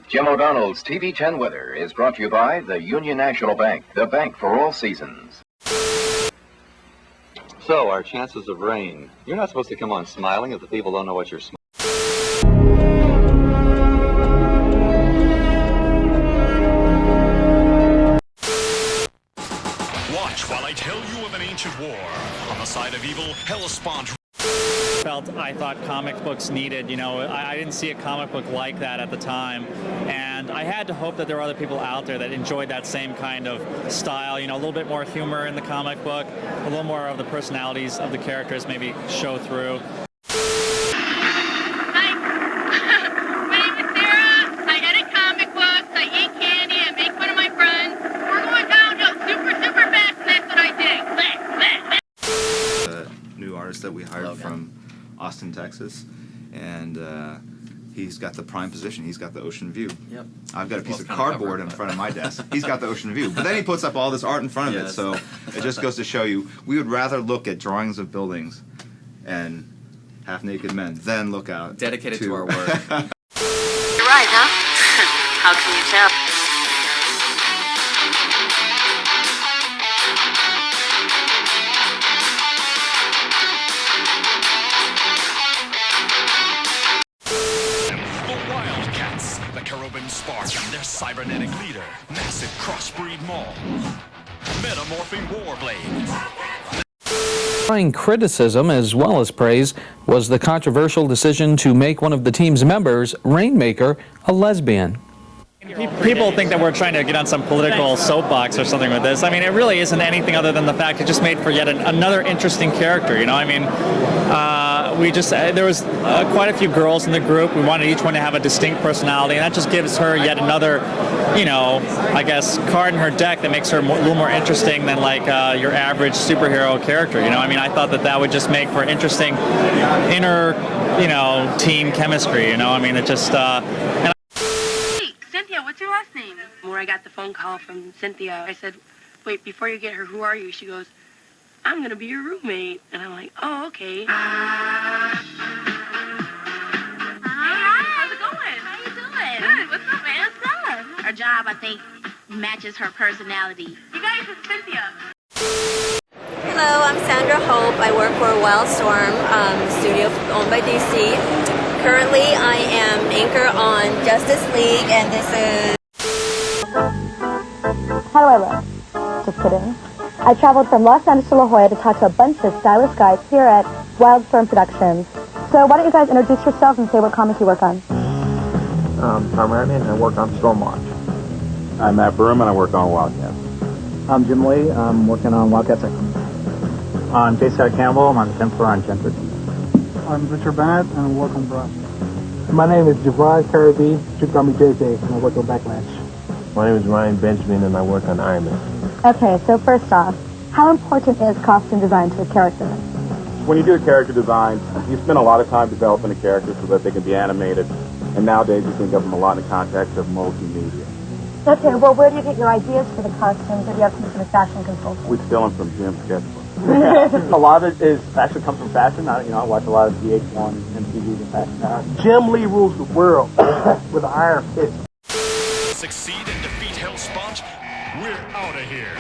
Jim O'Donnell's TV 10 weather is brought to you by the Union National Bank, the bank for all seasons. So, our chances of rain. You're not supposed to come on smiling if the people don't know what you're smiling. Watch while I tell you of an ancient war. On the side of evil, Hellespawn. I thought comic books needed, I didn't see a comic book like that at the time, and I had to hope that there were other people out there that enjoyed that same kind of style, a little bit more humor in the comic book, a little more of the personalities of the characters maybe show through. Hi, my name is Sarah. I edit comic books, I eat candy, I make fun of my friends. We're going downhill super, super fast, and that's what I dig. The new artist that we hired from Austin, Texas, and he's got the prime position. He's got the ocean view. Yep. I've got a piece of cardboard in front of my desk. He's got the ocean view. But then he puts up all this art in front of it, so it just goes to show you, we would rather look at drawings of buildings and half-naked men than look out. Dedicated to our work. You're right, huh? How can you tell? Spark and their cybernetic leader, massive crossbreed maul, metamorphing warblade. Drawing criticism as well as praise was the controversial decision to make one of the team's members, Rainmaker, a lesbian. People think that we're trying to get on some political soapbox or something with this. I mean, it really isn't anything other than the fact it just made for yet another interesting character, I mean, there was quite a few girls in the group. We wanted each one to have a distinct personality, and that just gives her yet another, I guess, card in her deck that makes her a little more interesting than like your average superhero character, I mean, I thought that would just make for interesting inner, team chemistry, I mean, it just, and Cynthia, what's your last name? When I got the phone call from Cynthia, I said, wait, before you get her, who are you? She goes, I'm going to be your roommate. And I'm like, oh, okay. Hi. How's it going? How you doing? Good. What's up, man? What's up? Her job, I think, matches her personality. You guys, it's Cynthia. Hello, I'm Sandra Hope. I work for Wildstorm, studio owned by DC. Currently, I am anchor on Justice League, and this is... How do I look? Just kidding. I traveled from Los Angeles to La Jolla to talk to a bunch of stylish guys here at Wildstorm Productions. So why don't you guys introduce yourselves and say what comics you work on? I'm Randy, and I work on Stormwatch. I'm Matt Broom, and I work on Wildcat. I'm Jim Lee. I'm working on Wildcat Second. I'm J.C. Campbell. I'm on the 10th floor on Gentry. I'm Richard Bennett, and I work on Brush. My name is Javon Kirby. You call me JJ, and I work on Backlash. My name is Ryan Benjamin, and I work on Iron Man. Okay, so first off, how important is costume design to a character? When you do a character design, you spend a lot of time developing a character so that they can be animated. And nowadays, you can give them a lot in the context of multimedia. Okay, well, where do you get your ideas for the costumes, or do you have some sort of fashion consultant? We steal them from Jim's sketchbook. A lot of it actually comes from fashion. I watch a lot of VH1 and MTV and fashion. Jim Lee rules the world with an iron fist. Succeed and defeat Hellspawn. We're out of here.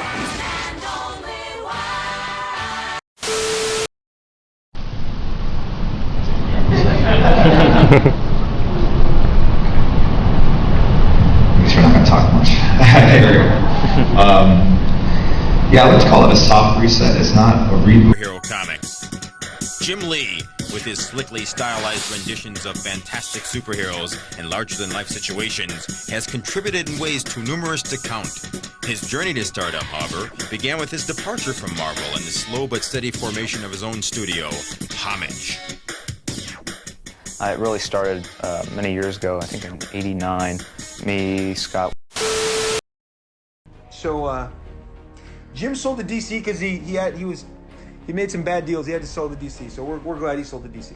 We're not going to talk much. Yeah, let's call it a soft reset. It's not a reboot. Hero Comics. Jim Lee, with his slickly stylized renditions of fantastic superheroes and larger-than-life situations, has contributed in ways too numerous to count. His journey to stardom, however, began with his departure from Marvel and the slow but steady formation of his own studio, Homage. It really started many years ago, I think in '89. Me, Scott. So, Jim sold to DC because he made some bad deals. He had to sell to DC. So we're glad he sold to DC.